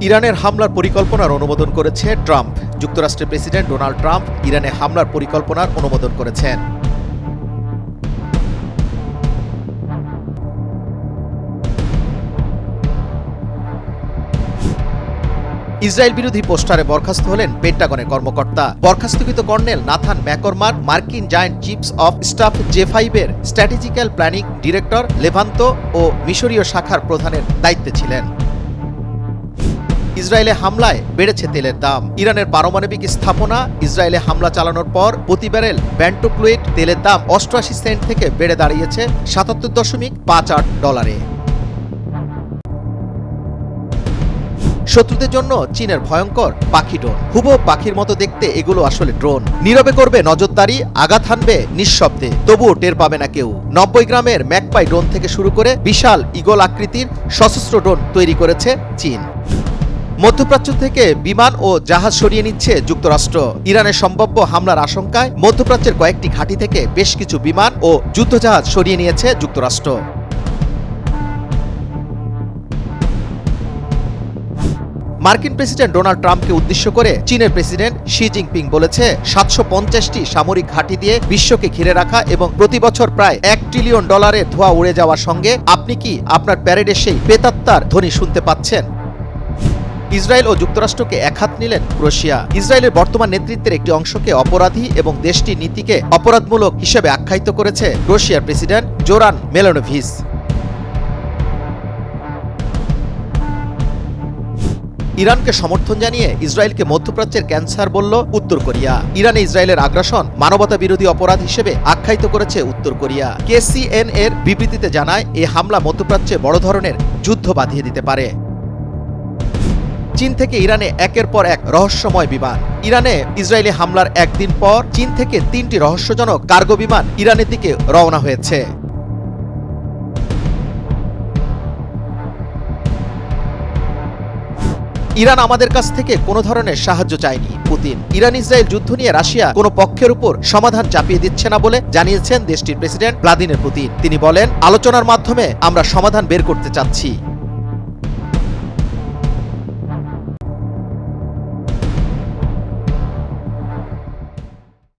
ইরানের হামলার পরিকল্পনার অনুমোদন করেছে ট্রাম্প। যুক্তরাষ্ট্রের প্রেসিডেন্ট ডোনাল্ড ট্রাম্প ইরানে হামলার পরিকল্পনার অনুমোদন করেছেন। ইসরায়েল বিরোধী পোস্টারে বরখাস্ত হলেন পেন্টাগনের কর্মকর্তা। বরখাস্তকৃত কর্নেল নাথান ম্যাকরমার মার্কিন জায়ান্ট চিফস অফ স্টাফ J5-এর স্ট্র্যাটেজিক্যাল প্ল্যানিং ডিরেক্টর লেভান্ত ও মিশরীয় শাখার প্রধানের দায়িত্বে ছিলেন। ইসরায়েলে হামলায় বেড়েছে তেলের দাম। ইরানের পারমাণবিক স্থাপনা ইসরায়েলে হামলা চালানোর পর প্রতি ব্যারেল ব্যান্টোক্লুইড তেলের দাম 88 সেন্ট থেকে বেড়ে দাঁড়িয়েছে $77.58। শত্রুদের জন্য চীনের ভয়ঙ্কর পাখি ড্রোন। হুবহু পাখির মতো দেখতে এগুলো আসলে ড্রোন। নীরবে করবে নজরদারি, আঘাত হানবে নিঃশব্দে, তবুও টের পাবে না কেউ। 90 গ্রামের ম্যাকপাই ড্রোন থেকে শুরু করে বিশাল ঈগল আকৃতির সশস্ত্র ড্রোন তৈরি করেছে চীন। মধ্যপ্রাচ্য থেকে বিমান ও জাহাজ সরিয়ে নিচ্ছে যুক্তরাষ্ট্র। ইরানের সম্ভাব্য হামলার আশঙ্কায় মধ্যপ্রাচ্যের কয়েকটি ঘাঁটি থেকে বেশ কিছু বিমান ও যুদ্ধজাহাজ সরিয়ে নিয়েছে যুক্তরাষ্ট্র। মার্কিন প্রেসিডেন্ট ডোনাল্ড ট্রাম্পকে উদ্দেশ্য করে চীনের প্রেসিডেন্ট শি জিনপিং বলেছে 750টি সামরিক ঘাঁটি দিয়ে বিশ্বকে ঘিরে রাখা এবং প্রতি বছর প্রায় $1 ট্রিলিয়ন ধোঁয়া উড়ে যাওয়ার সঙ্গে আপনি কি আপনার প্যারেডে সেই প্রেতাত্মার ধ্বনি শুনতে পাচ্ছেন? ইসরায়েল ও যুক্তরাষ্ট্রকে একহাত নিলেন ক্রোয়েশিয়া। ইসরায়েলের বর্তমান নেতৃত্বের একটি অংশকে অপরাধী এবং দেশটির নীতিকে অপরাধমূলক হিসেবে আখ্যায়িত করেছে ক্রোয়েশিয়ার প্রেসিডেন্ট জোরান মিলোনোভিচ। ইরানকে সমর্থন জানিয়ে ইসরায়েলকে মধ্যপ্রাচ্যের ক্যান্সার বলল উত্তর কোরিয়া। ইরানে ইসরায়েলের আগ্রাসন মানবতা বিরোধী অপরাধ হিসেবে আখ্যায়িত করেছে উত্তর কোরিয়া। KCN এর বিবৃতিতে জানায়, এই হামলা মধ্যপ্রাচ্যে বড় ধরনের যুদ্ধ বাঁধিয়ে দিতে পারে। চীন থেকে ইরানে একের পর এক রহস্যময় বিমান। ইরানে ইসরায়েলি হামলার একদিন পর চীন থেকে 3টি রহস্যজনক কার্গো বিমান ইরানের দিকে রওনা হয়েছে। ইরান আমাদের কাছ থেকে কোনো ধরনের সাহায্য চায়নি। পুতিন। ইরান ইসরায়েল যুদ্ধ নিয়ে রাশিয়া কোনো পক্ষের উপর সমাধান চাপিয়ে দিচ্ছে না বলে জানিয়েছেন দেশটির প্রেসিডেন্ট ভ্লাদিমির পুতিন। তিনি বলেন, আলোচনার মাধ্যমে আমরা সমাধান বের করতে চাচ্ছি।